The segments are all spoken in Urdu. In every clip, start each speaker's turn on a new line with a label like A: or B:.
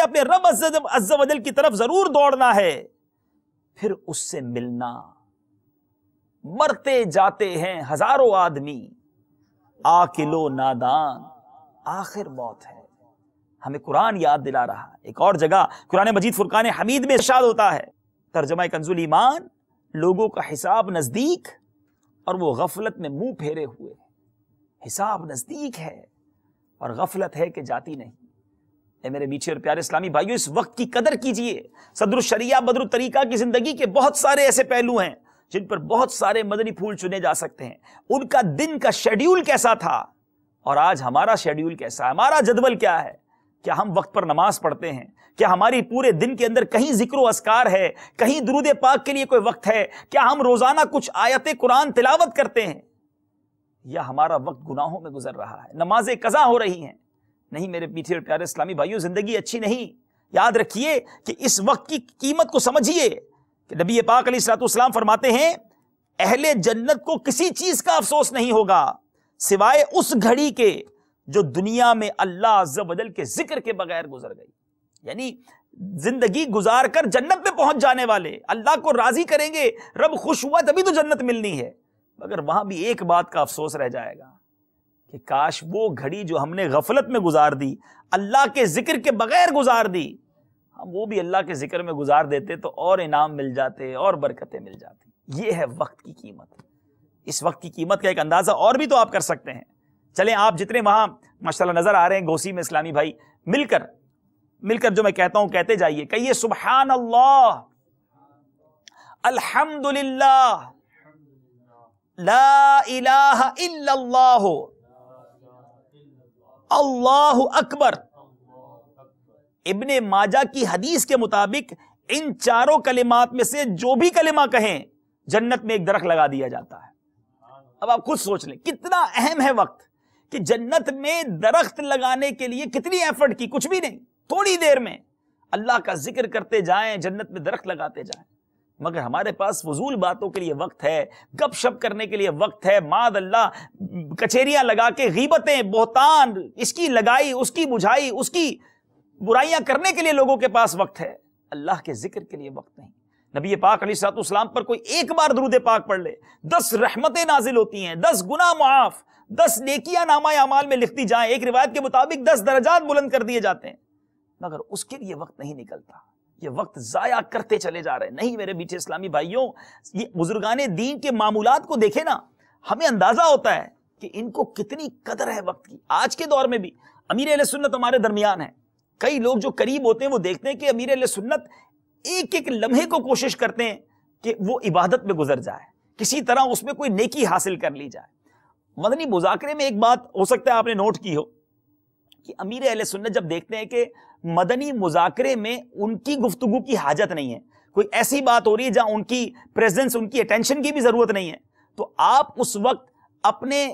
A: اپنے رب عز و جل کی طرف ضرور دوڑنا ہے، پھر اس سے ملنا۔ مرتے جاتے ہیں ہزاروں آدمی، عاقل و نادان آخر موت ہے۔ ہمیں قرآن یاد دلا رہا ہے۔ ایک اور جگہ قرآن مجید فرقان حمید میں ارشاد ہوتا ہے، ترجمہ کنز الایمان، لوگوں کا حساب نزدیک اور وہ غفلت میں منہ پھیرے ہوئے۔ حساب نزدیک ہے اور غفلت ہے کہ جاتی نہیں۔ اے میرے میٹھے اور پیارے اسلامی بھائیو، اس وقت کی قدر کیجئے۔ صدر الشریعہ بدر الطریقہ کی زندگی کے بہت سارے ایسے پہلو ہیں جن پر بہت سارے مدنی پھول چنے جا سکتے ہیں۔ ان کا دن کا شیڈیول کیسا تھا اور آج ہمارا شیڈیول کیسا ہے، ہمارا جدول کیا ہے؟ کیا ہم وقت پر نماز پڑھتے ہیں؟ کیا ہماری پورے دن کے اندر کہیں ذکر و اذکار ہے؟ کہیں درود پاک کے لیے کوئی وقت ہے؟ کیا ہم روزانہ کچھ آیت قرآن تلاوت کرتے ہیں؟ یا ہمارا وقت گناہوں میں گزر رہا ہے، نمازیں قضا ہو رہی ہیں؟ نہیں میرے میٹھے اور پیارے اسلامی بھائیوں، زندگی اچھی نہیں۔ یاد رکھیے کہ اس وقت کی قیمت کو سمجھیے کہ نبی پاک علیہ الصلوۃ والسلام فرماتے ہیں اہل جنت کو کسی چیز کا افسوس نہیں ہوگا سوائے اس گھڑی کے جو دنیا میں اللہ عز و جل کے ذکر کے بغیر گزر گئی۔ یعنی زندگی گزار کر جنت میں پہنچ جانے والے اللہ کو راضی کریں گے، رب خوش ہوا تبھی تو جنت ملنی ہے، مگر وہاں بھی ایک بات کا افسوس رہ جائے گا کہ کاش وہ گھڑی جو ہم نے غفلت میں گزار دی، اللہ کے ذکر کے بغیر گزار دی، ہم وہ بھی اللہ کے ذکر میں گزار دیتے تو اور انعام مل جاتے اور برکتیں مل جاتی۔ یہ ہے وقت کی قیمت۔ اس وقت کی قیمت کا ایک اندازہ اور بھی تو آپ کر سکتے ہیں۔ چلیں آپ جتنے وہاں ماشاءاللہ نظر آ رہے ہیں گوسی میں اسلامی بھائی، مل کر جو میں کہتا ہوں کہتے جائیے، کہیے سبحان اللہ، الحمدللہ، لا الہ الا اللہ، اللہ اکبر۔ ابن ماجہ کی حدیث کے مطابق ان چاروں کلمات میں سے جو بھی کلمہ کہیں جنت میں ایک درخت لگا دیا جاتا ہے۔ اب آپ خود سوچ لیں کتنا اہم ہے وقت، کہ جنت میں درخت لگانے کے لیے کتنی ایفرٹ کی، کچھ بھی نہیں، تھوڑی دیر میں اللہ کا ذکر کرتے جائیں، جنت میں درخت لگاتے جائیں۔ مگر ہمارے پاس فضول باتوں کے لیے وقت ہے، گپ شپ کرنے کے لیے وقت ہے، معاذ اللہ کچہریاں لگا کے غیبتیں، بہتان، اس کی لگائی اس کی بجھائی، اس کی برائیاں کرنے کے لیے لوگوں کے پاس وقت ہے، اللہ کے ذکر کے لیے وقت نہیں۔ نبی پاک علیہ الصلوۃ والسلام پر کوئی ایک بار درود پاک پڑھ لے، 10 رحمتیں نازل ہوتی ہیں، 10 گناہ معاف، 10 نیکیاں نامہ اعمال میں لکھتی جائیں، ایک روایت کے مطابق 10 درجات بلند کر دیے جاتے ہیں، مگر اس کے لیے وقت نہیں نکلتا۔ یہ وقت ضائع کرتے چلے جا رہے ہیں۔ نہیں میرے میٹھے اسلامی بھائیوں، یہ بزرگان دین کے معمولات کو دیکھیں نا، ہمیں اندازہ ہوتا ہے کہ ان کو کتنی قدر ہے وقت کی۔ آج کے دور میں بھی امیر اہل سنت ہمارے درمیان ہیں، کئی لوگ جو قریب ہوتے ہیں وہ دیکھتے ہیں کہ امیر اہل سنت ایک ایک لمحے کو کوشش کرتے ہیں کہ وہ عبادت میں گزر جائے، کسی طرح اس میں کوئی نیکی حاصل کر لی جائے۔ مدنی مذاکرے میں ایک بات ہو سکتا ہے آپ نے نوٹ کی ہو کہ امیر اہل سنت جب دیکھتے ہیں کہ مدنی مذاکرے میں ان کی گفتگو کی حاجت نہیں ہے، کوئی ایسی بات ہو رہی ہے جہاں ان کی پریزنس، ان کی اٹینشن کی بھی ضرورت نہیں ہے، تو آپ اس وقت اپنے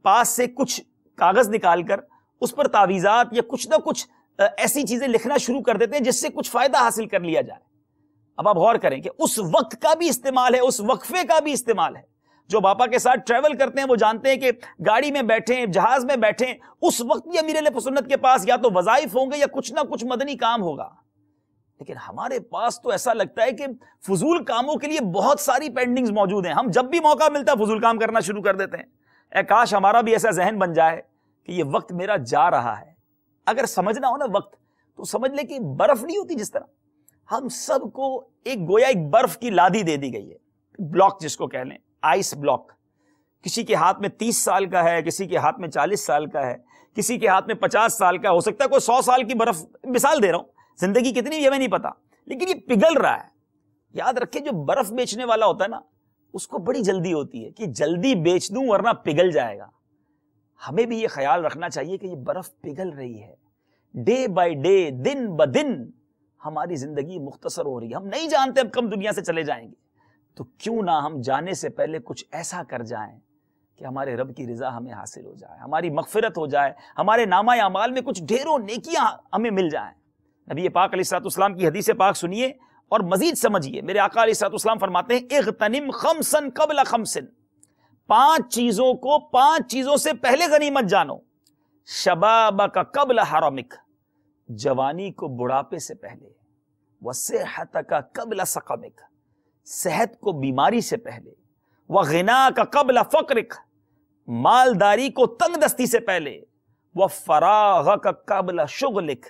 A: پاس سے کچھ کاغذ نکال کر اس پر تعویذات یا کچھ نہ کچھ ایسی چیزیں لکھنا شروع کر دیتے ہیں جس سے کچھ فائدہ حاصل کر لیا جائے۔ اب آپ غور کریں کہ اس وقت کا بھی استعمال ہے، اس وقفے کا بھی استعمال ہے۔ جو باپا کے ساتھ ٹریول کرتے ہیں وہ جانتے ہیں کہ گاڑی میں بیٹھیں، جہاز میں بیٹھیں، اس وقت بھی امیر اہل سنت کے پاس یا تو وظائف ہوں گے یا کچھ نہ کچھ مدنی کام ہوگا۔ لیکن ہمارے پاس تو ایسا لگتا ہے کہ فضول کاموں کے لیے بہت ساری پینڈنگز موجود ہیں، ہم جب بھی موقع ملتا ہے فضول کام کرنا شروع کر دیتے ہیں۔ اے کاش ہمارا بھی ایسا ذہن بن جائے کہ یہ وقت میرا جا رہا ہے۔ اگر سمجھنا ہو نا وقت تو سمجھ لے کہ برف نہیں ہوتی، جس طرح ہم سب کو ایک گویا ایک برف کی لادی دے دی گئی ہے، بلاک جس کو کہہ لیں، آئس بلاک۔ کسی کے ہاتھ میں 30 سال کا ہے، کسی کے ہاتھ میں 40 سال کا ہے، کسی کے ہاتھ میں 50 سال کا، ہو سکتا ہے کوئی 100 سال کی برف، مثال دے رہا ہوں، زندگی کتنی بھی ہمیں نہیں پتا، لیکن یہ پگھل رہا ہے۔ یاد رکھیں جو برف بیچنے والا ہوتا ہے نا، اس کو بڑی جلدی ہوتی ہے کہ جلدی بیچ دوں ورنہ پگھل جائے گا۔ ہمیں بھی یہ خیال رکھنا چاہیے کہ یہ برف پگھل رہی ہے، ڈے بائی ڈے، دن بدن ہماری زندگی مختصر ہو رہی ہے، ہم نہیں جانتے اب کم دنیا سے چلے جائیں گے، تو کیوں نہ ہم جانے سے پہلے کچھ ایسا کر جائیں کہ ہمارے رب کی رضا ہمیں حاصل ہو جائے، ہماری مغفرت ہو جائے، ہمارے نامہ اعمال میں کچھ ڈھیروں نیکیاں ہمیں مل جائیں۔ نبی پاک علیہ الصلوۃ والسلام کی حدیث پاک سنیے اور مزید سمجھیے۔ میرے آقا علیہ الصلوۃ والسلام فرماتے ہیں اغتنم خمسا قبل خمس، 5 چیزوں کو 5 چیزوں سے پہلے غنیمت جانو، شبابک قبل حرمک، جوانی کو بڑھاپے سے پہلے، وصحتک قبل سقمک، صحت کو بیماری سے پہلے، وغناک قبل فقرک، مالداری کو تنگ دستی سے پہلے، وفراغک قبل شغلک،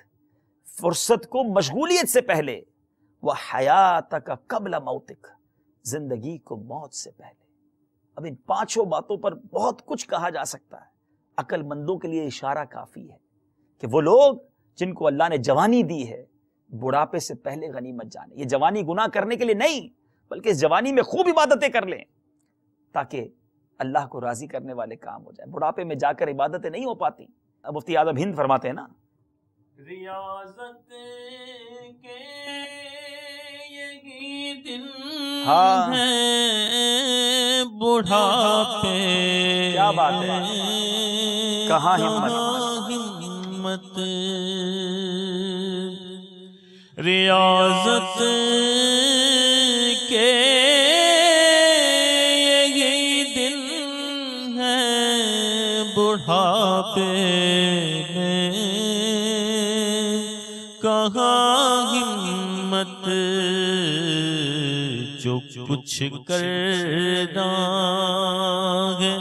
A: فرصت کو مشغولیت سے پہلے، وحیاتک قبل موتک، زندگی کو موت سے پہلے۔ اب ان پانچوں باتوں پر بہت کچھ کہا جا سکتا ہے، عقل مندوں کے لیے اشارہ کافی ہے کہ وہ لوگ جن کو اللہ نے جوانی دی ہے بڑھاپے سے پہلے غنیمت جانے۔ یہ جوانی گناہ کرنے کے لیے نہیں، بلکہ اس جوانی میں خوب عبادتیں کر لیں تاکہ اللہ کو راضی کرنے والے کام ہو جائے۔ بڑھاپے میں جا کر عبادتیں نہیں ہو پاتی۔ اب مفتی اعظم ہند فرماتے ہیں نا،
B: ریاضت کے یہی دن ہیں بڑھاپے،
A: کیا بات ہے، کہاں
B: ہمت، ریاضت کے یہی دن ہیں بڑھاپے میں، کہاں ہمت، جو کچھ کرنا ہے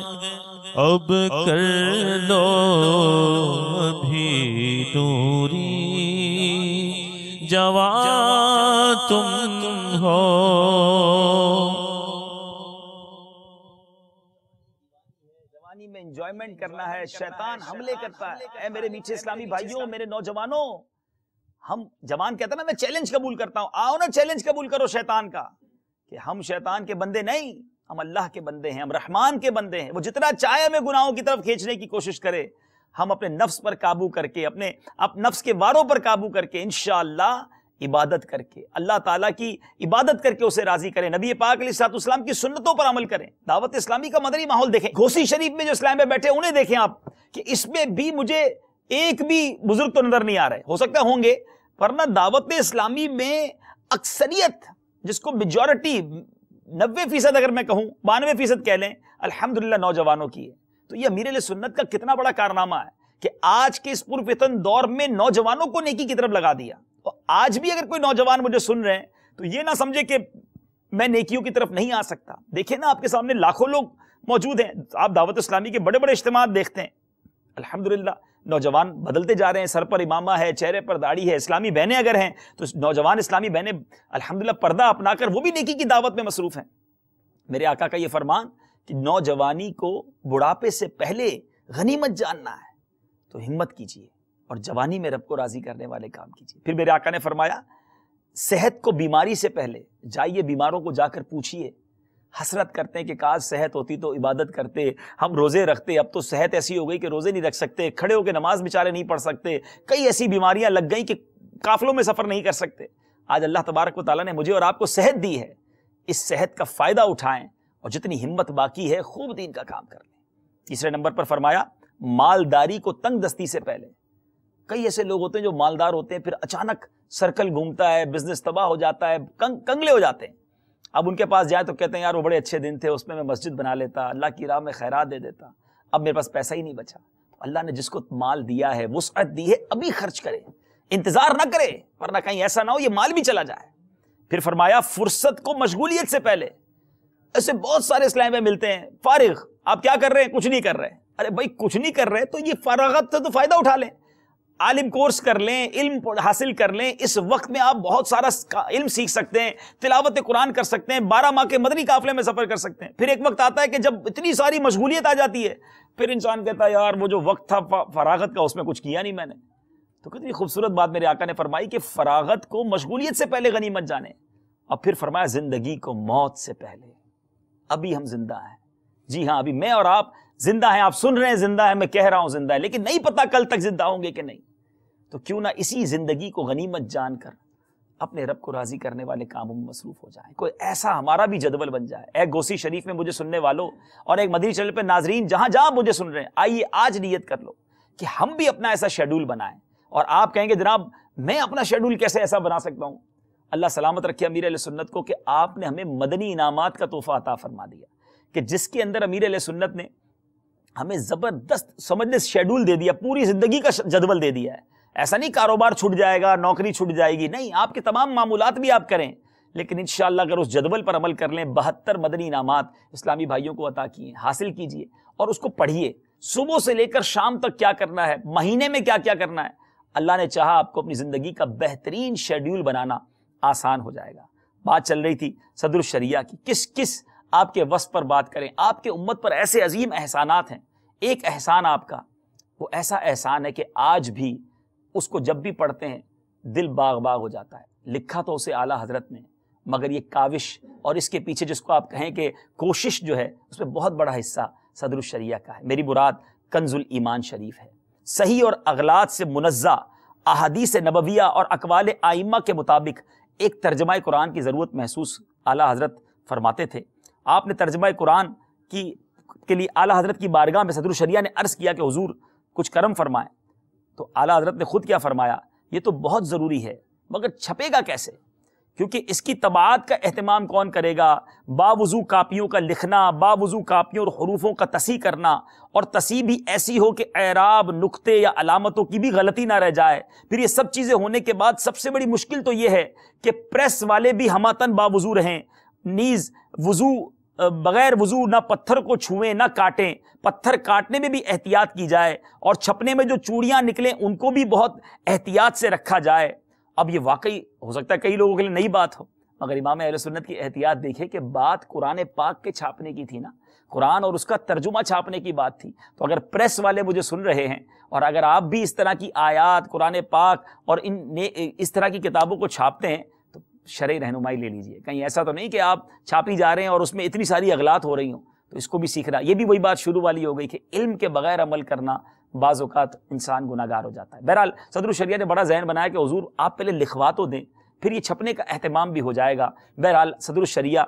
B: اب کر لو ابھی دوری، جوان تم ہو۔
A: جوانی میں انجوائمنٹ کرنا ہے، شیطان حملے کرتا ہے۔ اے میرے میٹھے اسلامی بھائیوں، میرے نوجوانوں، ہم جوان کہتا نا میں چیلنج قبول کرتا ہوں، آؤ نا چیلنج قبول کرو شیطان کا، کہ ہم شیطان کے بندے نہیں، ہم اللہ کے بندے ہیں، ہم رحمان کے بندے ہیں۔ وہ جتنا چاہے ہمیں گناہوں کی طرف کھینچنے کی کوشش کرے، ہم اپنے نفس پر قابو کر کے، اپنے نفس کے واروں پر قابو کر کے انشاءاللہ عبادت کر کے، اللہ تعالیٰ کی عبادت کر کے اسے راضی کریں، نبی پاک علیہ الصلوۃ والسلام کی سنتوں پر عمل کریں۔ دعوت اسلامی کا مدنی ماحول دیکھیں، گھوسی شریف میں جو اسلام میں بیٹھے انہیں دیکھیں آپ، کہ اس میں بھی مجھے ایک بھی بزرگ تو نظر نہیں آ رہے، ہو سکتا ہے ہوں گے، ورنہ دعوت اسلامی میں اکثریت، جس کو میجورٹی 90% اگر میں کہوں 92% کہہ لیں، الحمدللہ نوجوانوں کی ہے۔ تو یہ امیر علیہ سنت کا کتنا بڑا کارنامہ ہے کہ آج کے اس پرفتن دور میں نوجوانوں کو نیکی کی طرف لگا دیا۔ اور آج بھی اگر کوئی نوجوان مجھے سن رہے ہیں تو یہ نہ سمجھے کہ میں نیکیوں کی طرف نہیں آ سکتا۔ دیکھیں نا، آپ کے سامنے لاکھوں لوگ موجود ہیں، آپ دعوت اسلامی کے بڑے بڑے اجتماعات دیکھتے ہیں، الحمدللہ نوجوان بدلتے جا رہے ہیں، سر پر امامہ ہے، چہرے پر داڑھی ہے، اسلامی بہنیں اگر ہیں تو نوجوان اسلامی بہنیں الحمدللہ پردہ اپنا کر وہ بھی نیکی کی دعوت میں مصروف ہیں۔ میرے آقا کا یہ فرمان کہ نوجوانی کو بڑھاپے سے پہلے غنیمت جاننا ہے، تو ہمت کیجیے اور جوانی میں رب کو راضی کرنے والے کام کیجیے۔ پھر میرے آقا نے فرمایا صحت کو بیماری سے پہلے جائیے، بیماروں کو جا کر پوچھیے، حسرت کرتے ہیں کہ کاش صحت ہوتی تو عبادت کرتے، ہم روزے رکھتے، اب تو صحت ایسی ہو گئی کہ روزے نہیں رکھ سکتے، کھڑے ہو کے نماز بیچارے نہیں پڑھ سکتے، کئی ایسی بیماریاں لگ گئیں کہ قافلوں میں سفر نہیں کر سکتے۔ آج اللہ تبارک و تعالیٰ نے مجھے اور آپ کو صحت دی ہے، اس صحت کا فائدہ اٹھائیں اور جتنی ہمت باقی ہے خوب دین کا کام کر لیں۔ تیسرے نمبر پر فرمایا مالداری کو تنگ دستی سے پہلے۔ کئی ایسے لوگ ہوتے ہیں جو مالدار ہوتے ہیں، پھر اچانک سرکل گھومتا ہے، بزنس تباہ ہو جاتا ہے، کنگلے ہو جاتے ہیں۔ اب ان کے پاس جائے تو کہتے ہیں یار وہ بڑے اچھے دن تھے، اس میں مسجد بنا لیتا، اللہ کی راہ میں خیرات دے دیتا، اب میرے پاس پیسہ ہی نہیں بچا۔ اللہ نے جس کو مال دیا ہے، وسعت دی ہے، ابھی خرچ کرے، انتظار نہ کرے، ورنہ کہیں ایسا نہ ہو یہ مال بھی چلا جائے۔ پھر فرمایا فرصت کو مشغولیت سے پہلے۔ ایسے بہت سارے اسلام میں ملتے ہیں، فارغ، آپ کیا کر رہے ہیں؟ کچھ نہیں کر رہے۔ ارے بھائی کچھ نہیں کر رہے تو یہ فراغت سے تو فائدہ اٹھا لیں، عالم کورس کر لیں، علم حاصل کر لیں۔ اس وقت میں آپ بہت سارا علم سیکھ سکتے ہیں، تلاوت قرآن کر سکتے ہیں، 12 ماہ کے مدنی قافلے میں سفر کر سکتے ہیں۔ پھر ایک وقت آتا ہے کہ جب اتنی ساری مشغولیت آ جاتی ہے، پھر انسان کہتا ہے یار وہ جو وقت تھا فراغت کا اس میں کچھ کیا نہیں میں نے۔ تو کتنی خوبصورت بات میرے آقا نے فرمائی کہ فراغت کو مشغولیت سے پہلے غنیمت جانے، اور پھر فرمایا زندگی کو موت سے پہلے۔ ابھی ہم زندہ ہیں، جی ہاں ابھی میں اور آپ زندہ ہیں، آپ سن رہے ہیں زندہ ہے، میں کہہ رہا ہوں زندہ ہے، لیکن نہیں پتا کل تک زندہ ہوں گے کہ نہیں۔ تو کیوں نہ اسی زندگی کو غنیمت جان کر اپنے رب کو راضی کرنے والے کاموں میں مصروف ہو جائیں، کوئی ایسا ہمارا بھی جدول بن جائے۔ ایک گوسی شریف میں مجھے سننے والوں اور ایک مدنی چینل پہ ناظرین جہاں جہاں مجھے سن رہے ہیں، آئیے آج نیت کر لو کہ ہم بھی اپنا ایسا شیڈول بنائیں۔ اور آپ کہیں گے جناب میں اپنا شیڈول کیسے ایسا بنا سکتا ہوں؟ اللہ سلامت رکھے امیر علیہ سنت کو کہ آپ نے ہمیں مدنی انعامات کا تحفہ عطا فرما دیا، کہ جس کے اندر امیر علیہ سنت نے ہمیں زبردست سمجھنے شیڈول دے دیا، پوری زندگی کا جدول دے دیا ہے۔ ایسا نہیں کاروبار چھوٹ جائے گا، نوکری چھوٹ جائے گی، نہیں، آپ کے تمام معمولات بھی آپ کریں، لیکن انشاءاللہ اگر اس جدول پر عمل کر لیں، 72 مدنی انعامات اسلامی بھائیوں کو عطا کیے، حاصل کیجئے اور اس کو پڑھیے، صبح سے لے کر شام تک کیا کرنا ہے، مہینے میں کیا کیا کرنا ہے، اللہ نے چاہا آپ کو اپنی زندگی کا بہترین شیڈیول بنانا آسان ہو جائے گا۔ بات چل رہی تھی صدر الشریعہ کی، کس آپ کے وصف پر بات کریں، آپ کے امت پر ایسے عظیم احسانات ہیں۔ ایک احسان آپ کا، وہ ایسا احسان ہے کہ آج بھی اس کو جب بھی پڑھتے ہیں دل باغ باغ ہو جاتا ہے۔ لکھا تو اسے اعلیٰ حضرت نے، مگر یہ کاوش اور اس کے پیچھے جس کو آپ کہیں کہ کوشش جو ہے، اس میں بہت بڑا حصہ صدر الشریعہ کا ہے۔ میری مراد کنز الایمان شریف ہے۔ صحیح اور اغلاط سے منزہ احادیث نبویہ اور اقوال ائمہ کے مطابق ایک ترجمہ قرآن کی ضرورت محسوس اعلیٰ حضرت فرماتے تھے۔ آپ نے ترجمہ قرآن کے لیے اعلیٰ حضرت کی بارگاہ میں صدر الشریعہ نے عرض کیا کہ حضور کچھ کرم فرمائیں، تو اعلیٰ حضرت نے خود کیا فرمایا، یہ تو بہت ضروری ہے، مگر چھپے گا کیسے؟ کیونکہ اس کی طباعت کا اہتمام کون کرے گا؟ باوضو کاپیوں کا لکھنا، باوضو کاپیوں اور حروفوں کا تصحیح کرنا، اور تصحیح بھی ایسی ہو کہ اعراب، نقطے یا علامتوں کی بھی غلطی نہ رہ جائے۔ پھر یہ سب چیزیں ہونے کے بعد سب سے بڑی مشکل تو یہ ہے کہ پریس والے بھی ہماتن باوضو رہیں، نیز وضو بغیر وضو نہ پتھر کو چھوئیں نہ کاٹیں، پتھر کاٹنے میں بھی احتیاط کی جائے، اور چھپنے میں جو چوڑیاں نکلیں ان کو بھی بہت احتیاط سے رکھا جائے۔ اب یہ واقعی ہو سکتا ہے کئی لوگوں کے لیے نئی بات ہو، مگر امام اہل سنت کی احتیاط دیکھیں کہ بات قرآن پاک کے چھاپنے کی تھی نا، قرآن اور اس کا ترجمہ چھاپنے کی بات تھی۔ تو اگر پریس والے مجھے سن رہے ہیں اور اگر آپ بھی اس طرح کی آیات قرآن پاک اور اس طرح کی کتابوں کو چھاپتے ہیں تو شرعی رہنمائی لے لیجئے۔ کہیں ایسا تو نہیں کہ آپ چھاپی جا رہے ہیں اور اس میں اتنی ساری اغلاط ہو رہی ہوں، تو اس کو بھی سیکھنا۔ یہ بھی وہی بات شروع والی ہو گئی کہ علم کے بغیر عمل کرنا بعض اوقات انسان گناہگار ہو جاتا ہے۔ بہرحال صدر الشریعہ نے بڑا ذہن بنایا کہ حضور آپ پہلے لکھوا تو دیں، پھر یہ چھپنے کا اہتمام بھی ہو جائے گا۔ بہرحال صدر الشریعہ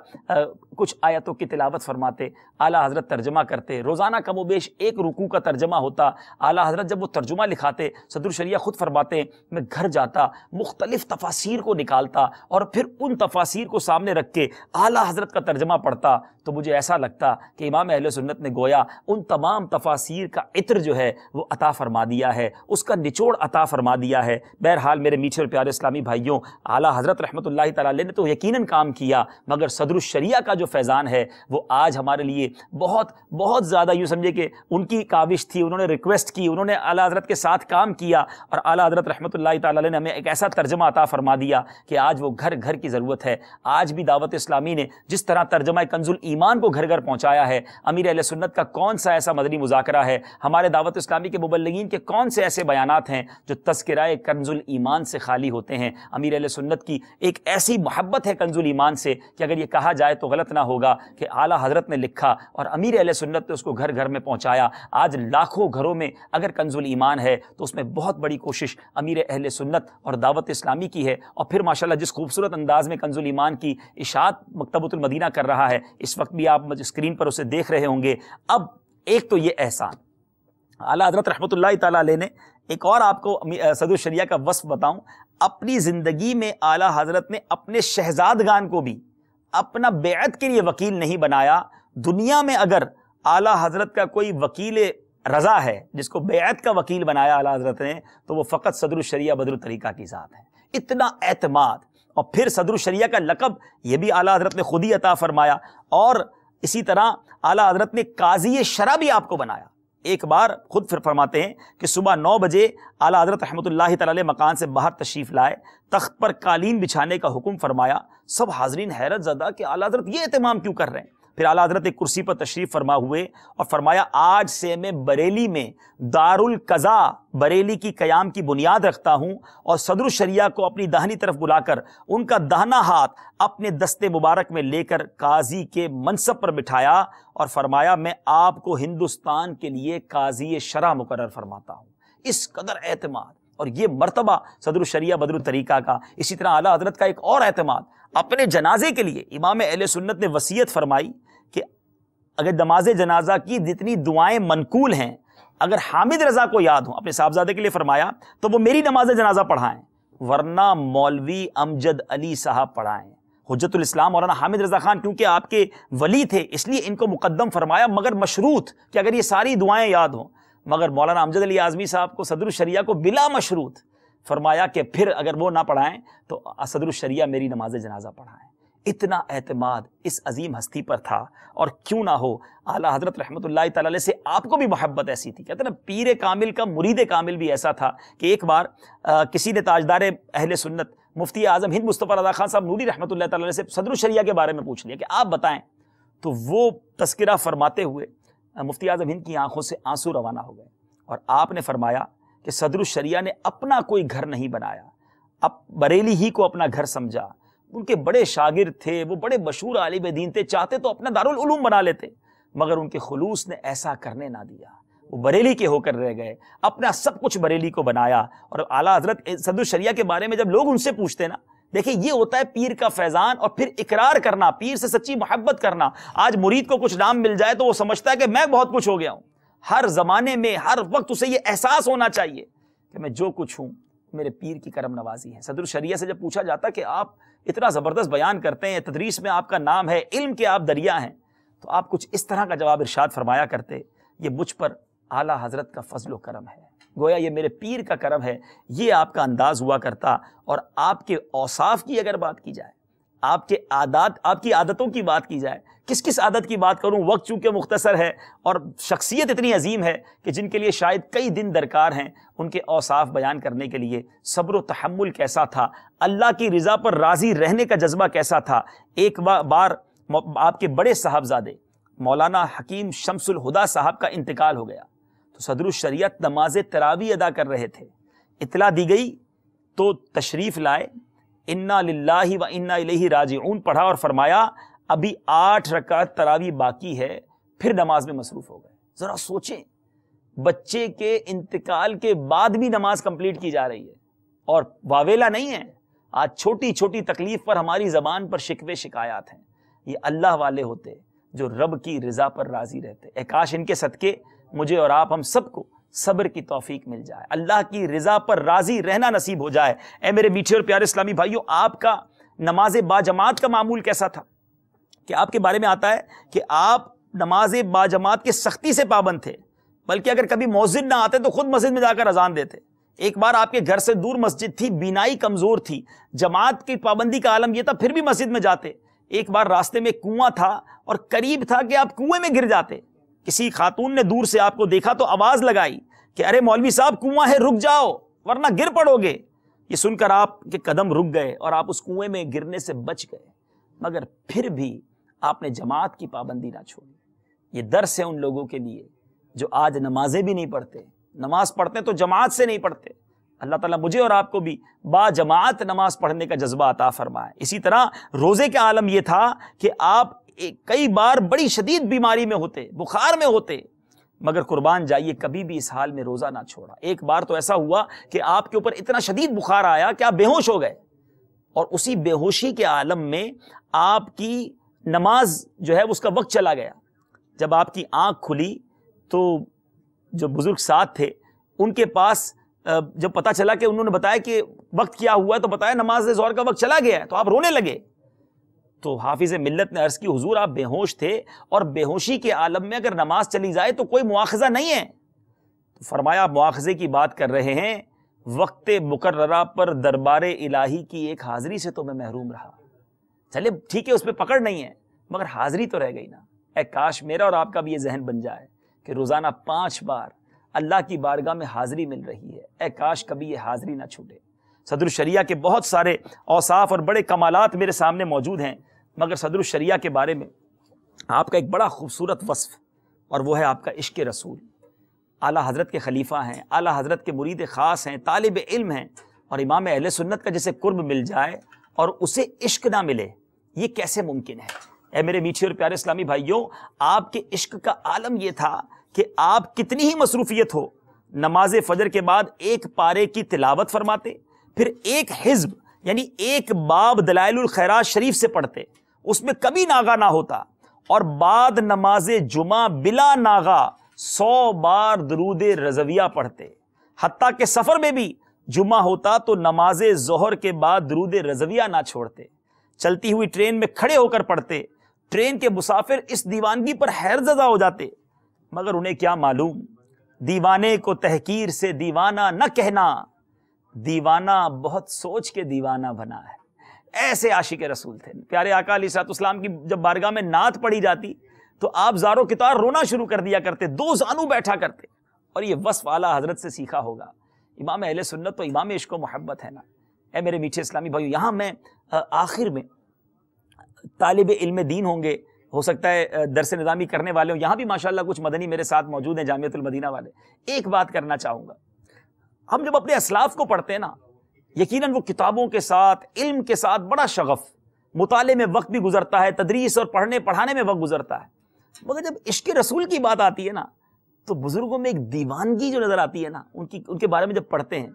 A: کچھ آیتوں کی تلاوت فرماتے، اعلیٰ حضرت ترجمہ کرتے، روزانہ کم و بیش ایک رکوع کا ترجمہ ہوتا۔ اعلیٰ حضرت جب وہ ترجمہ لکھاتے، صدر الشریعہ خود فرماتے ہیں میں گھر جاتا، مختلف تفاسیر کو نکالتا اور پھر ان تفاسیر کو سامنے رکھ کے اعلیٰ حضرت کا ترجمہ پڑھتا، تو مجھے ایسا لگتا کہ امام اہل سنت نے گویا ان تمام تفاسیر کا عطر جو ہے وہ عطا فرما دیا ہے، اس کا نچوڑ عطا فرما دیا ہے۔ بہرحال میرے میٹھے اور پیارے اسلامی بھائیوں، اعلیٰ حضرت رحمۃ اللہ تعالیٰ علیہ نے تو یقیناً کام کیا، مگر صدر الشریعہ کا جو فیضان ہے وہ آج ہمارے لیے بہت بہت زیادہ، یوں سمجھے کہ ان کی کاوش تھی، انہوں نے ریکویسٹ کی، انہوں نے اعلیٰ حضرت کے ساتھ کام کیا، اور اعلیٰ حضرت رحمۃ اللہ تعالیٰ علیہ نے ہمیں ایک ایسا ترجمہ عطا فرما دیا کہ آج وہ گھر گھر کی ضرورت ہے۔ آج بھی دعوت اسلامی نے جس طرح ترجمہ کنز الایمان کو گھر گھر پہنچایا ہے، امیر اہل سنت کا کون سا ایسا مدنی مذاکرہ ہے، ہمارے دعوت اسلامی کے مبلغین کے کون سے ایسے بیانات ہیں جو تذکرہ کنز الایمان سے خالی ہوتے ہیں۔ امیر اہل سنت کی ایک ایسی محبت ہے کنز الایمان سے کہ اگر یہ کہا جائے تو غلط نہ ہوگا کہ اعلیٰ حضرت نے لکھا اور امیر اہل سنت نے اس کو گھر گھر میں پہنچایا۔ آج لاکھوں گھروں میں اگر کنز الایمان ہے تو اس میں بہت بڑی کوشش امیر اہل سنت اور دعوت اسلامی کی ہے، اور پھر ماشاءاللہ جس خوبصورت انداز میں کنز الایمان کی اشاعت مکتبۃ المدینہ کر رہا ہے، اس وقت بھی آپ اسکرین پر اسے دیکھ رہے ہوں گے۔ اب ایک تو یہ احسان اعلیٰ حضرت رحمۃ اللہ تعالیٰ علیہ نے، ایک اور آپ کو صدر الشریعہ کا وصف بتاؤں، اپنی زندگی میں اعلیٰ حضرت نے اپنے شہزادگان کو بھی اپنا بیعت کے لیے وکیل نہیں بنایا۔ دنیا میں اگر اعلیٰ حضرت کا کوئی وکیل رضا ہے جس کو بیعت کا وکیل بنایا اعلیٰ حضرت نے، تو وہ فقط صدر الشریعہ بدر الطریقہ کی ذات ہے۔ اتنا اعتماد، اور پھر صدر الشریعہ کا لقب یہ بھی اعلیٰ حضرت نے خود ہی عطا فرمایا، اور اسی طرح اعلیٰ حضرت نے قاضی شرع بھی آپ کو بنایا۔ ایک بار خود پھر فرماتے ہیں کہ صبح 9 بجے اعلیٰ حضرت رحمۃ اللہ تعالی علیہ مکان سے باہر تشریف لائے، تخت پر قالین بچھانے کا حکم فرمایا۔ سب حاضرین حیرت زدہ کہ اعلیٰ حضرت یہ اہتمام کیوں کر رہے ہیں۔ پھر اعلیٰ حضرت ایک کرسی پر تشریف فرما ہوئے اور فرمایا آج سے میں بریلی میں دارالقضاء بریلی کی قیام کی بنیاد رکھتا ہوں، اور صدر الشریعہ کو اپنی داہنی طرف بلا کر ان کا داہنا ہاتھ اپنے دستے مبارک میں لے کر قاضی کے منصب پر بٹھایا اور فرمایا میں آپ کو ہندوستان کے لیے قاضی شرع مقرر فرماتا ہوں۔ اس قدر اعتماد اور یہ مرتبہ صدر الشریعہ بدر الطریقہ کا۔ اسی طرح اعلیٰ حضرت کا ایک اور اعتماد، اپنے جنازے کے لیے امام اہل سنت نے وصیت فرمائی کہ اگر نماز جنازہ کی جتنی دعائیں منقول ہیں اگر حامد رضا کو یاد ہوں، اپنے صاحبزادے کے لیے فرمایا، تو وہ میری نماز جنازہ پڑھائیں، ورنہ مولوی امجد علی صاحب پڑھائیں۔ حجت الاسلام مولانا حامد رضا خان کیونکہ آپ کے ولی تھے اس لیے ان کو مقدم فرمایا، مگر مشروط کہ اگر یہ ساری دعائیں یاد ہوں۔ مگر مولانا امجد علی اعظمی صاحب کو صدر الشریعہ کو بلا مشروط فرمایا کہ پھر اگر وہ نہ پڑھائیں تو صدر الشریعہ میری نماز جنازہ پڑھائیں۔ اتنا اعتماد اس عظیم ہستی پر تھا، اور کیوں نہ ہو اعلیٰ حضرت رحمۃ اللہ تعالی علیہ سے آپ کو بھی محبت ایسی تھی۔ کہتے ہیں نا پیر کامل کا مرید کامل بھی ایسا تھا کہ ایک بار کسی نے تاجدار اہل سنت مفتی اعظم ہند مصطفیٰ رضا خان صاحب نوری رحمۃ اللہ تعالی علیہ سے صدر الشریعہ کے بارے میں پوچھ لیا کہ آپ بتائیں، تو وہ تذکرہ فرماتے ہوئے مفتی اعظم ہند کی آنکھوں سے آنسو روانہ ہو گئے، اور آپ نے فرمایا کہ صدر الشریعہ نے اپنا کوئی گھر نہیں بنایا، اب بریلی ہی کو اپنا گھر سمجھا۔ ان کے بڑے شاگرد تھے، وہ بڑے مشہور عالم دین تھے، چاہتے تو اپنا دارالعلوم بنا لیتے، مگر ان کے خلوص نے ایسا کرنے نہ دیا، وہ بریلی کے ہو کر رہ گئے، اپنا سب کچھ بریلی کو بنایا۔ اور اعلیٰ حضرت صدر الشریعہ کے بارے میں جب لوگ ان سے پوچھتے نا، دیکھیں یہ ہوتا ہے پیر کا فیضان، اور پھر اقرار کرنا، پیر سے سچی محبت کرنا۔ آج مرید کو کچھ نام مل جائے تو وہ سمجھتا ہے کہ میں بہت کچھ ہو گیا ہوں۔ ہر زمانے میں ہر وقت اسے یہ احساس ہونا چاہیے کہ میں جو کچھ ہوں میرے پیر کی کرم نوازی ہے۔ صدر الشریعہ سے جب پوچھا جاتا کہ آپ اتنا زبردست بیان کرتے ہیں، تدریس میں آپ کا نام ہے، علم کے آپ دریا ہیں، تو آپ کچھ اس طرح کا جواب ارشاد فرمایا کرتے، یہ مجھ پر اعلیٰ حضرت کا فضل و کرم ہے، گویا یہ میرے پیر کا کرم ہے، یہ آپ کا انداز ہوا کرتا۔ اور آپ کے اوصاف کی اگر بات کی جائے، آپ کے عادات، آپ کی عادتوں کی بات کی جائے، کس عادت کی بات کروں، وقت چونکہ مختصر ہے اور شخصیت اتنی عظیم ہے کہ جن کے لیے شاید کئی دن درکار ہیں، ان کے اوصاف بیان کرنے کے لیے۔ صبر و تحمل کیسا تھا، اللہ کی رضا پر راضی رہنے کا جذبہ کیسا تھا۔ ایک بار آپ کے بڑے صاحبزادے مولانا حکیم شمس الہدا صاحب کا انتقال ہو گیا، تو صدر الشریعہ نماز تراویح ادا کر رہے تھے، اطلاع دی گئی تو تشریف لائے، انا للہ و انا الیہ راجعون پڑھا اور فرمایا ابھی 8 رکعت تراویح باقی ہے، پھر نماز میں مصروف ہو گئے۔ ذرا سوچیں، بچے کے انتقال کے بعد بھی نماز کمپلیٹ کی جا رہی ہے، اور واویلا نہیں ہے۔ آج چھوٹی چھوٹی تکلیف پر ہماری زبان پر شکوے شکایات ہیں، یہ اللہ والے ہوتے جو رب کی رضا پر راضی رہتے۔ اے کاش ان کے صدقے مجھے اور آپ ہم سب کو صبر کی توفیق مل جائے، اللہ کی رضا پر راضی رہنا نصیب ہو جائے۔ اے میرے میٹھے اور پیارے اسلامی بھائیوں، آپ کا نماز باجماعت کا معمول کیسا تھا؟ کہ آپ کے بارے میں آتا ہے کہ آپ نماز باجماعت کے سختی سے پابند تھے، بلکہ اگر کبھی مؤذن نہ آتے تو خود مسجد میں جا کر اذان دیتے۔ ایک بار آپ کے گھر سے دور مسجد تھی، بینائی کمزور تھی، جماعت کی پابندی کا عالم یہ تھا، پھر بھی مسجد میں جاتے۔ ایک بار راستے میں کنواں تھا اور قریب تھا کہ آپ کنویں میں گر جاتے، کسی خاتون نے دور سے آپ کو دیکھا تو آواز لگائی کہ ارے مولوی صاحب کنواں ہے، رک جاؤ ورنہ گر پڑو گے۔ یہ سن کر آپ کے قدم رک گئے اور آپ اس کنویں میں گرنے سے بچ گئے، مگر پھر بھی آپ نے جماعت کی پابندی نہ چھوڑی۔ یہ درس ہے ان لوگوں کے لیے جو آج نمازیں بھی نہیں پڑھتے، نماز پڑھتے تو جماعت سے نہیں پڑھتے۔ اللہ تعالیٰ مجھے اور آپ کو بھی با جماعت نماز پڑھنے کا جذبہ عطا فرمائے۔ اسی طرح روزے کا عالم یہ تھا کہ آپ کئی بار بڑی شدید بیماری میں ہوتے، بخار میں ہوتے، مگر قربان جائیے کبھی بھی اس حال میں روزہ نہ چھوڑا۔ ایک بار تو ایسا ہوا کہ آپ کے اوپر اتنا شدید بخار آیا کہ آپ بے ہوش ہو گئے، اور اسی بے ہوشی کے عالم میں آپ کی نماز جو ہے اس کا وقت چلا گیا۔ جب آپ کی آنکھ کھلی تو جو بزرگ ساتھ تھے ان کے پاس جب پتہ چلا کہ انہوں نے بتایا کہ وقت کیا ہوا ہے تو بتایا نماز ظہر کا وقت چلا گیا ہے، تو آپ رونے لگے۔ تو حافظ ملت نے عرض کی حضور آپ بے ہوش تھے، اور بے ہوشی کے عالم میں اگر نماز چلی جائے تو کوئی مواخذہ نہیں ہے۔ تو فرمایا مواخذے کی بات کر رہے ہیں، وقت مقررہ پر دربار الہی کی ایک حاضری سے تو میں محروم رہا۔ چلے ٹھیک ہے اس پہ پکڑ نہیں ہے، مگر حاضری تو رہ گئی نا۔ اے کاش میرا اور آپ کا بھی یہ ذہن بن جائے کہ روزانہ 5 بار اللہ کی بارگاہ میں حاضری مل رہی ہے، اے کاش کبھی یہ حاضری نہ چھوٹے۔ صدر الشریعہ کے بہت سارے اوصاف اور بڑے کمالات میرے سامنے موجود ہیں، مگر صدر الشریعہ کے بارے میں آپ کا ایک بڑا خوبصورت وصف، اور وہ ہے آپ کا عشق رسول۔ اعلیٰ حضرت کے خلیفہ ہیں، اعلیٰ حضرت کے مرید خاص ہیں، طالب علم ہیں، اور امام اہل سنت کا جسے قرب مل جائے اور اسے عشق نہ ملے، یہ کیسے ممکن ہے؟ اے میرے میٹھے اور پیارے اسلامی بھائیوں، آپ کے عشق کا عالم یہ تھا کہ آپ کتنی ہی مصروفیت ہو، نماز فجر کے بعد ایک پارے کی تلاوت فرماتے، پھر ایک حزب یعنی ایک باب دلائل الخیرات شریف سے پڑھتے، اس میں کبھی ناغہ نہ ہوتا، اور بعد نماز جمعہ بلا ناغہ 100 بار درود رضویہ پڑھتے، حتیٰ کہ سفر میں بھی جمعہ ہوتا تو نماز ظہر کے بعد درود رضویہ نہ چھوڑتے، چلتی ہوئی ٹرین میں کھڑے ہو کر پڑھتے۔ ٹرین کے مسافر اس دیوانگی پر حیرت زدہ ہو جاتے، مگر انہیں کیا معلوم دیوانے کو تحقیر سے دیوانہ نہ کہنا، دیوانہ بہت سوچ کے دیوانہ بنا ہے. ایسے عاشق رسول تھے. پیارے آقا علیہ الصلوۃ والسلام کی جب بارگاہ میں نعت پڑھی جاتی تو آپ زارو کتار رونا شروع کر دیا کرتے, دو زانو بیٹھا کرتے. اور یہ وصف اعلیٰ حضرت سے سیکھا ہوگا. امام اہل سنت تو امام عشق و محبت ہے نا. اے میرے میٹھے اسلامی بھائیو, یہاں میں آخر میں طالب علم دین ہوں گے, ہو سکتا ہے درس نظامی کرنے والے ہوں, یہاں بھی ماشاءاللہ کچھ مدنی میرے ساتھ موجود ہیں جامعۃ المدینہ والے. ایک بات کرنا چاہوں گا, ہم جب اپنے اسلاف کو پڑھتے ہیں نا, یقیناً وہ کتابوں کے ساتھ علم کے ساتھ بڑا شغف, مطالعے میں وقت بھی گزرتا ہے, تدریس اور پڑھنے پڑھانے میں وقت گزرتا ہے, مگر جب عشق رسول کی بات آتی ہے نا تو بزرگوں میں ایک دیوانگی جو نظر آتی ہے نا, ان کے بارے میں جب پڑھتے ہیں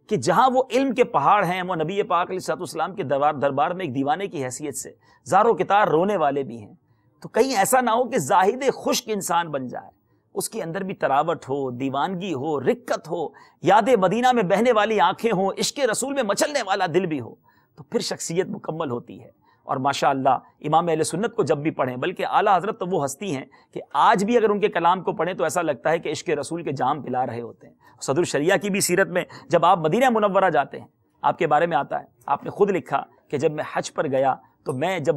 A: کہ جہاں وہ علم کے پہاڑ ہیں, وہ نبی پاک علیہ الصلوۃ والسلام کے دربار میں ایک دیوانے کی حیثیت سے زارو کتار رونے والے بھی ہیں. تو کہیں ایسا نہ ہو کہ زاہد خشک انسان بن جائے, اس کے اندر بھی تراوٹ ہو, دیوانگی ہو, رقت ہو, یاد مدینہ میں بہنے والی آنکھیں ہوں, عشق رسول میں مچلنے والا دل بھی ہو, تو پھر شخصیت مکمل ہوتی ہے. اور ماشاءاللہ امام اہل سنت کو جب بھی پڑھیں, بلکہ اعلیٰ حضرت تو وہ ہستی ہیں کہ آج بھی اگر ان کے کلام کو پڑھیں تو ایسا لگتا ہے کہ عشق رسول کے جام پلا رہے ہوتے ہیں. صدر الشریعہ کی بھی سیرت میں جب آپ مدینہ منورہ جاتے ہیں, آپ کے بارے میں آتا ہے, آپ نے خود لکھا کہ جب میں حج پر گیا تو میں جب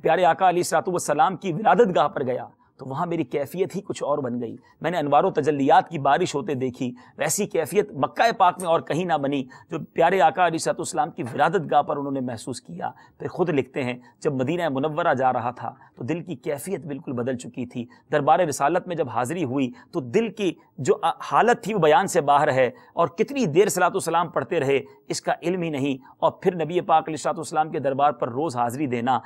A: پیارے آقا علیہ الصلوۃ والسلام کی ولادت گاہ پر گیا تو وہاں میری کیفیت ہی کچھ اور بن گئی. میں نے انوار و تجلیات کی بارش ہوتے دیکھی, ویسی کیفیت مکہ پاک میں اور کہیں نہ بنی جو پیارے آقا علیہ الصلوۃ والسلام کی ولادت گاہ پر انہوں نے محسوس کیا. پھر خود لکھتے ہیں جب مدینہ منورہ جا رہا تھا تو دل کی کیفیت بالکل بدل چکی تھی. دربار رسالت میں جب حاضری ہوئی تو دل کی جو حالت تھی وہ بیان سے باہر ہے, اور کتنی دیر صلاۃ والسلام پڑھتے رہے اس کا علم ہی نہیں. اور پھر نبی پاک علیہ الصلوۃ والسلام کے دربار پر روز حاضری دینا.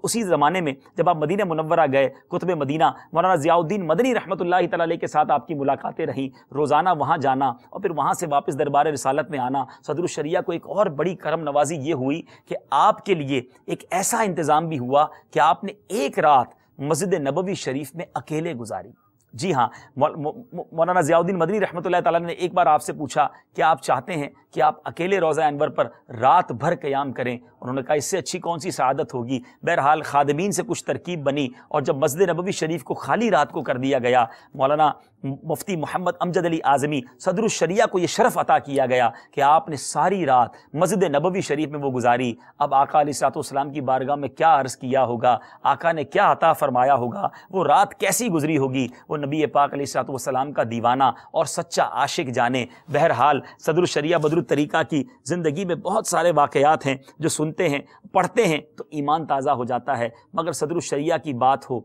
A: اسی زمانے میں جب آپ مدینہ منورہ گئے, کتب مدینہ مولانا ضیاء الدین مدنی رحمۃ اللہ تعالی علیہ کے ساتھ آپ کی ملاقاتیں رہیں, روزانہ وہاں جانا اور پھر وہاں سے واپس دربار رسالت میں آنا. صدر الشریعہ کو ایک اور بڑی کرم نوازی یہ ہوئی کہ آپ کے لیے ایک ایسا انتظام بھی ہوا کہ آپ نے ایک رات مسجد نبوی شریف میں اکیلے گزاری. جی ہاں, مولانا ضیاء الدین مدنی رحمۃ اللہ تعالیٰ نے ایک بار آپ سے پوچھا کہ آپ چاہتے ہیں کہ آپ اکیلے روضہ انور پر رات بھر قیام کریں؟ انہوں نے کہا اس سے اچھی کون سی سعادت ہوگی. بہرحال خادمین سے کچھ ترکیب بنی, اور جب مسجد نبوی شریف کو خالی رات کو کر دیا گیا, مولانا مفتی محمد امجد علی اعظمی صدر الشریعہ کو یہ شرف عطا کیا گیا کہ آپ نے ساری رات مسجد نبوی شریف میں وہ گزاری. اب آقا علیہ الصلوۃ والسلام کی بارگاہ میں کیا عرض کیا ہوگا, آقا نے کیا عطا فرمایا ہوگا, وہ رات کیسی گزری ہوگی, وہ نبی پاک علیہ الصلوۃ والسلام کا دیوانہ اور سچا عاشق جانے. بہرحال صدر الشریعہ بدر الطریقہ کی زندگی میں بہت سارے واقعات ہیں جو سنتے ہیں, پڑھتے ہیں تو ایمان تازہ ہو جاتا ہے, مگر صدر الشریعہ کی بات ہو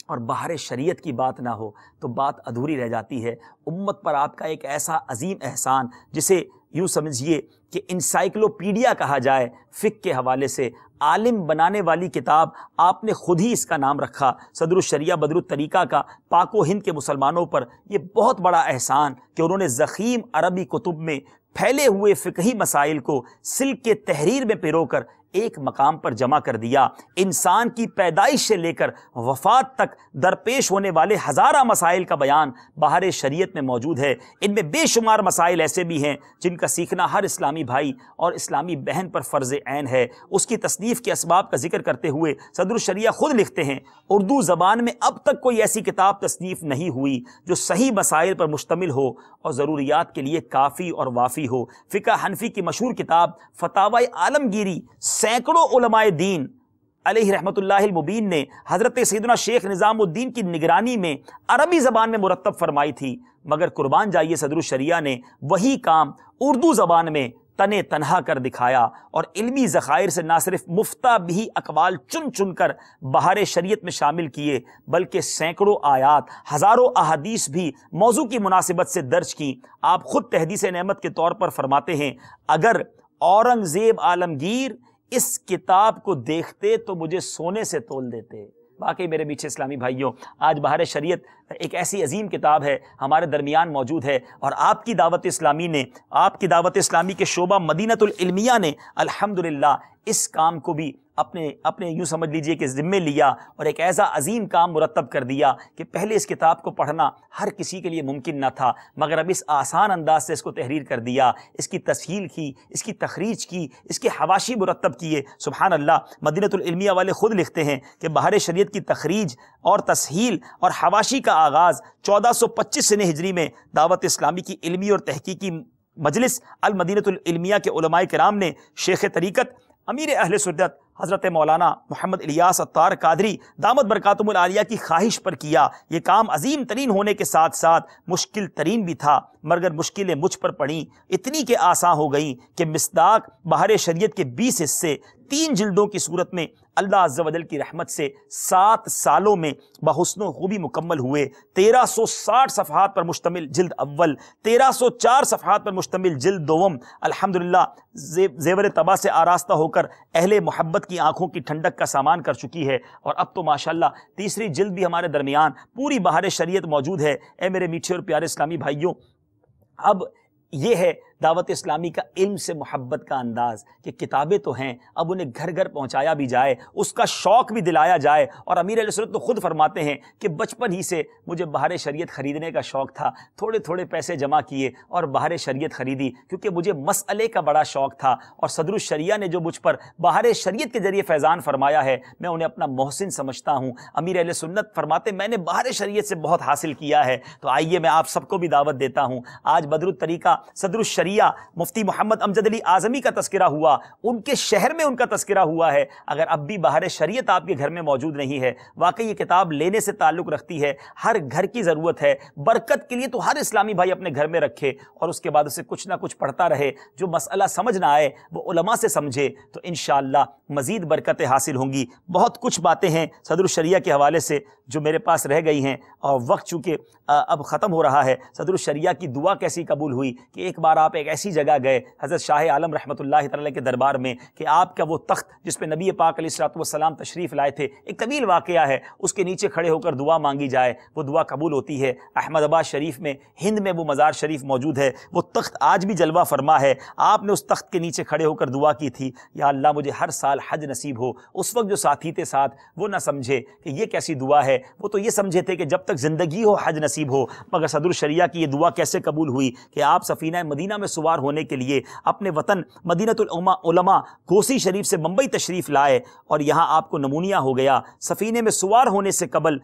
A: اور بہار شریعت کی بات نہ ہو تو بات ادھوری رہ جاتی ہے. امت پر آپ کا ایک ایسا عظیم احسان, جسے یوں سمجھیے کہ انسائکلوپیڈیا کہا جائے فقہ کے حوالے سے, عالم بنانے والی کتاب آپ نے خود ہی اس کا نام رکھا. صدر الشریعہ بدر الطریقہ کا پاک و ہند کے مسلمانوں پر یہ بہت بڑا احسان کہ انہوں نے ضخیم عربی کتب میں پھیلے ہوئے فقہی مسائل کو سلک کے تحریر میں پیرو کر ایک مقام پر جمع کر دیا. انسان کی پیدائش سے لے کر وفات تک درپیش ہونے والے ہزارہ مسائل کا بیان بہار شریعت میں موجود ہے. ان میں بے شمار مسائل ایسے بھی ہیں جن کا سیکھنا ہر اسلامی بھائی اور اسلامی بہن پر فرض عین ہے. اس کی تصنیف کے اسباب کا ذکر کرتے ہوئے صدر الشریعہ خود لکھتے ہیں, اردو زبان میں اب تک کوئی ایسی کتاب تصنیف نہیں ہوئی جو صحیح مسائل پر مشتمل ہو اور ضروریات کے لیے کافی اور وافی ہو. فقہ حنفی کی مشہور کتاب فتاوی عالمگیری سینکڑوں علماء دین علیہ رحمۃ اللہ المبین نے حضرت سیدنا شیخ نظام الدین کی نگرانی میں عربی زبان میں مرتب فرمائی تھی, مگر قربان جائیے صدر الشریعہ نے وہی کام اردو زبان میں تنے تنہا کر دکھایا, اور علمی ذخائر سے نہ صرف مفتہ بھی اقوال چن چن کر بہار شریعت میں شامل کیے, بلکہ سینکڑوں آیات, ہزاروں احادیث بھی موضوع کی مناسبت سے درج کی. آپ خود تحدیث نعمت کے طور پر فرماتے ہیں, اگر اورنگزیب عالمگیر اس کتاب کو دیکھتے تو مجھے سونے سے تول دیتے. واقعی میرے میٹھے اسلامی بھائیوں, آج بہار شریعت ایک ایسی عظیم کتاب ہے, ہمارے درمیان موجود ہے, اور آپ کی دعوت اسلامی نے, آپ کی دعوت اسلامی کے شعبہ مدینۃ العلمیہ نے الحمدللہ اس کام کو بھی اپنے یوں سمجھ لیجئے کہ ذمے لیا, اور ایک ایسا عظیم کام مرتب کر دیا کہ پہلے اس کتاب کو پڑھنا ہر کسی کے لیے ممکن نہ تھا, مگر اب اس آسان انداز سے اس کو تحریر کر دیا, اس کی تسہیل کی, اس کی تخریج کی, اس کے حواشی مرتب کیے. سبحان اللہ, مدینۃ العلمیہ والے خود لکھتے ہیں کہ بہار شریعت کی تخریج اور تسہیل اور حواشی کا آغاز 1425 سنہ ہجری میں دعوت اسلامی کی علمی اور تحقیقی مجلس المدینۃ العلمیہ کے علماء کرام نے شیخ طریقت امیر اہل سنت حضرت مولانا محمد الیاس عطار قادری دامت برکاتہم العالیہ کی خواہش پر کیا۔ یہ کام عظیم ترین ہونے کے ساتھ ساتھ مشکل ترین بھی تھا، مگر مشکلیں مجھ پر پڑیں اتنی کہ آسان ہو گئیں کہ مصداق بہار شریعت کے 20 حصے 3 جلدوں کی صورت میں اللہ عز و جل کی رحمت سے 7 سالوں میں بحسن و خوبی مکمل ہوئے۔ 1360 صفحات پر مشتمل جلد اول، 1304 صفحات پر مشتمل جلد دوم الحمدللہ زیور طبع سے آراستہ ہو کر اہل محبت کی آنکھوں کی ٹھنڈک کا سامان کر چکی ہے، اور اب تو ماشاءاللہ تیسری جلد بھی ہمارے درمیان پوری بہار شریعت موجود ہے۔ اے میرے میٹھے اور پیارے اسلامی بھائیوں، اب یہ ہے دعوت اسلامی کا علم سے محبت کا انداز کہ کتابیں تو ہیں، اب انہیں گھر گھر پہنچایا بھی جائے، اس کا شوق بھی دلایا جائے۔ اور امیر علیہ سنت تو خود فرماتے ہیں کہ بچپن ہی سے مجھے بہار شریعت خریدنے کا شوق تھا، تھوڑے تھوڑے پیسے جمع کیے اور بہار شریعت خریدی، کیونکہ مجھے مسئلے کا بڑا شوق تھا، اور صدر الشریعہ نے جو مجھ پر بہار شریعت کے ذریعے فیضان فرمایا ہے میں انہیں اپنا محسن سمجھتا ہوں۔ امیر علیہ سنت فرماتے میں نے بہار شریعت سے بہت حاصل کیا ہے، تو آئیے میں آپ سب کو بھی دعوت دیتا ہوں۔ آج بدر الطریقہ صدر الشریعہ مفتی محمد امجد علی اعظمی کا تذکرہ ہوا، ان کے شہر میں ان کا تذکرہ ہوا ہے۔ اگر اب بھی بہار شریعت آپ کے گھر میں موجود نہیں ہے، واقعی یہ کتاب لینے سے تعلق رکھتی ہے، ہر گھر کی ضرورت ہے، برکت کے لیے تو ہر اسلامی بھائی اپنے گھر میں رکھے اور اس کے بعد اسے کچھ نہ کچھ پڑھتا رہے، جو مسئلہ سمجھ نہ آئے وہ علماء سے سمجھے، تو انشاءاللہ مزید برکتیں حاصل ہوں گی۔ بہت کچھ باتیں ہیں صدر الشریعہ کے حوالے سے جو میرے پاس رہ گئی ہیں، اور وقت چونکہ اب ختم ہو رہا ہے۔ صدر الشریعہ کی دعا کیسی قبول ہوئی کہ ایک بار آپ ایک ایسی جگہ گئے حضرت شاہ عالم رحمۃ اللہ تعالی کے دربار میں کہ آپ کا وہ تخت جس پہ نبی پاک علیہ الصلوۃ والسلام تشریف لائے تھے، ایک طویل واقعہ ہے، اس کے نیچے کھڑے ہو کر دعا مانگی جائے وہ دعا قبول ہوتی ہے۔ احمد آباد شریف میں ہند میں وہ مزار شریف موجود ہے، وہ تخت آج بھی جلوہ فرما ہے۔ آپ نے اس تخت کے نیچے کھڑے ہو کر دعا کی تھی، یا اللہ مجھے ہر سال حج نصیب ہو۔ اس وقت جو ساتھی تھے ساتھ وہ نہ سمجھے کہ یہ کیسی دعا ہے، وہ تو یہ سمجھے تھے کہ جب تک زندگی ہو حج نصیب ہو۔ مگر صدر الشریعہ کی یہ دعا کیسے قبول ہوئی کہ آپ سفینہ مدینہ میں سوار ہونے کے لیے اپنے وطن مدینۃ العلماء گوسی شریف سے بمبئی تشریف لائے، اور یہاں آپ کو نمونیہ ہو گیا۔ سفینے میں سوار ہونے سے قبل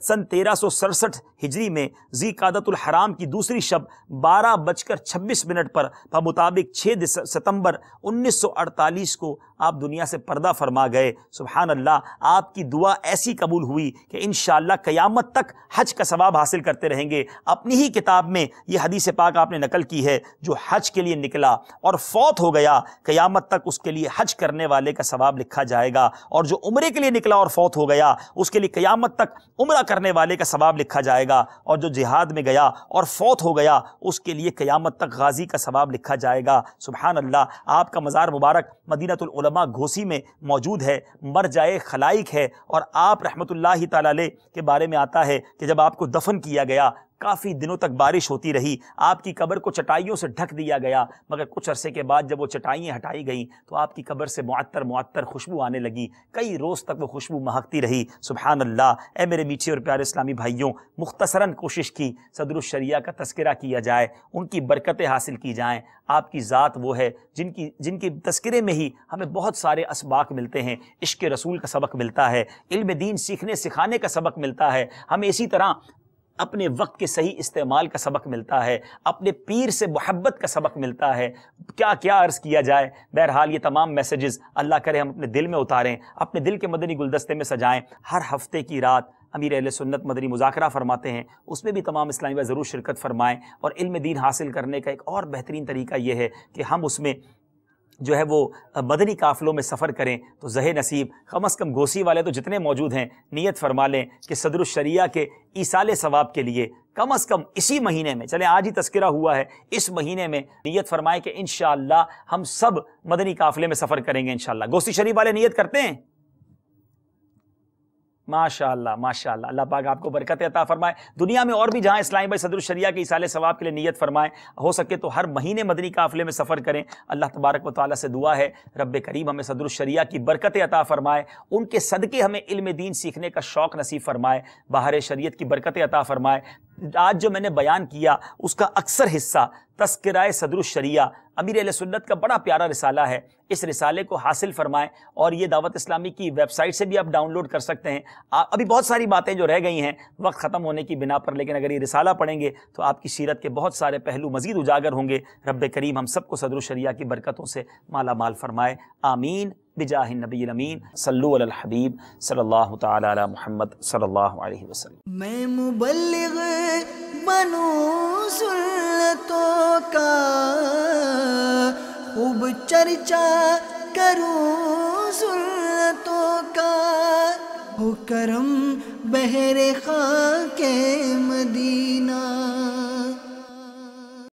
A: سن 1367 ہجری میں ذی قعدۃ الحرام کی دوسری شب 12:26 پر بمطابق 6 ستمبر 1948 کو آپ دنیا سے پردہ فرما گئے۔ سبحان اللہ، آپ کی دعا ایسی قبول ہوئی کہ انشاءاللہ قیامت تک حج کا ثواب حاصل کرتے رہیں گے۔ اپنی ہی کتاب میں یہ حدیث پاک آپ نے نقل کی ہے، جو حج کے لیے نکلا اور فوت ہو گیا قیامت تک اس کے لیے حج کرنے والے کا ثواب لکھا جائے گا، اور جو عمرے کے لیے نکلا اور فوت ہو گیا اس کے لیے قیامت تک عمرہ کرنے والے کا ثواب لکھا جائے گا، اور جو جہاد میں گیا اور فوت ہو گیا اس کے لیے قیامت تک غازی کا ثواب لکھا جائے گا۔ سبحان اللہ، آپ کا مزار مبارک مدینۃ العلماء گھوسی میں موجود ہے، مرجع خلائق ہے، اور آپ رحمۃ اللہ تعالی علیہ کے بارے میں آتا ہے کہ جب آپ کو دفن کیا گیا کافی دنوں تک بارش ہوتی رہی، آپ کی قبر کو چٹائیوں سے ڈھک دیا گیا، مگر کچھ عرصے کے بعد جب وہ چٹائیاں ہٹائی گئیں تو آپ کی قبر سے معطر خوشبو آنے لگی، کئی روز تک وہ خوشبو مہکتی رہی۔ سبحان اللہ، اے میرے میٹھے اور پیارے اسلامی بھائیوں، مختصراً کوشش کی صدر الشریعہ کا تذکرہ کیا جائے، ان کی برکتیں حاصل کی جائیں۔ آپ کی ذات وہ ہے جن کی تذکرے میں ہی ہمیں بہت سارے اسباق ملتے ہیں، عشق رسول کا سبق ملتا ہے، علم دین سیکھنے سکھانے کا سبق ملتا ہے، ہمیں اسی طرح اپنے وقت کے صحیح استعمال کا سبق ملتا ہے، اپنے پیر سے محبت کا سبق ملتا ہے۔ کیا عرض کیا جائے۔ بہرحال یہ تمام میسیجز اللہ کرے ہم اپنے دل میں اتاریں، اپنے دل کے مدنی گلدستے میں سجائیں۔ ہر ہفتے کی رات امیر اہل سنت مدنی مذاکرہ فرماتے ہیں، اس میں بھی تمام اسلامی بھائی ضرور شرکت فرمائیں۔ اور علم دین حاصل کرنے کا ایک اور بہترین طریقہ یہ ہے کہ ہم اس میں جو ہے وہ مدنی قافلوں میں سفر کریں، تو زہ نصیب کم از کم گوسی والے تو جتنے موجود ہیں نیت فرما لیں کہ صدر الشریعہ کے ایصال ثواب کے لیے کم از کم اسی مہینے میں، چلیں آج ہی تذکرہ ہوا ہے، اس مہینے میں نیت فرمائیں کہ انشاءاللہ ہم سب مدنی قافلے میں سفر کریں گے انشاءاللہ۔ گوسی شریف والے نیت کرتے ہیں؟ ماشاءاللہ ماشاءاللہ، اللہ پاک آپ کو برکت عطا فرمائے۔ دنیا میں اور بھی جہاں اسلامی بھائی صدر الشریعہ کے ایصال ثواب کے لیے نیت فرمائیں، ہو سکے تو ہر مہینے مدنی قافلے میں سفر کریں۔ اللہ تبارک و تعالیٰ سے دعا ہے رب کریم ہمیں صدر الشریعہ کی برکت عطا فرمائے، ان کے صدقے ہمیں علم دین سیکھنے کا شوق نصیب فرمائے، بہار شریعت کی برکت عطا فرمائے۔ آج جو میں نے بیان کیا اس کا اکثر حصہ تذکرہ صدر الشریعہ امیر اہل سنت کا بڑا پیارا رسالہ ہے. اس رسالے کو حاصل فرمائیں اور یہ دعوت اسلامی کی ویب سائٹ سے بھی آپ ڈاؤن لوڈ کر سکتے ہیں. ابھی بہت ساری باتیں جو رہ گئی ہیں وقت ختم ہونے کی بنا پر، لیکن اگر یہ رسالہ پڑھیں گے تو آپ کی سیرت کے بہت سارے پہلو مزید اجاگر ہوں گے. رب کریم ہم سب کو صدر الشریعہ کی برکتوں سے مالا مال فرمائے. آمین بجاہ النبی الامین. صلو علی الحبیب صلی اللہ تعالی علی محمد صلی اللہ علیہ وسلم.
C: میں مبلغ بنوں سنتوں کا، خوب چرچا کروں سنتوں کا، ہو کرم بہر خاک مدینہ.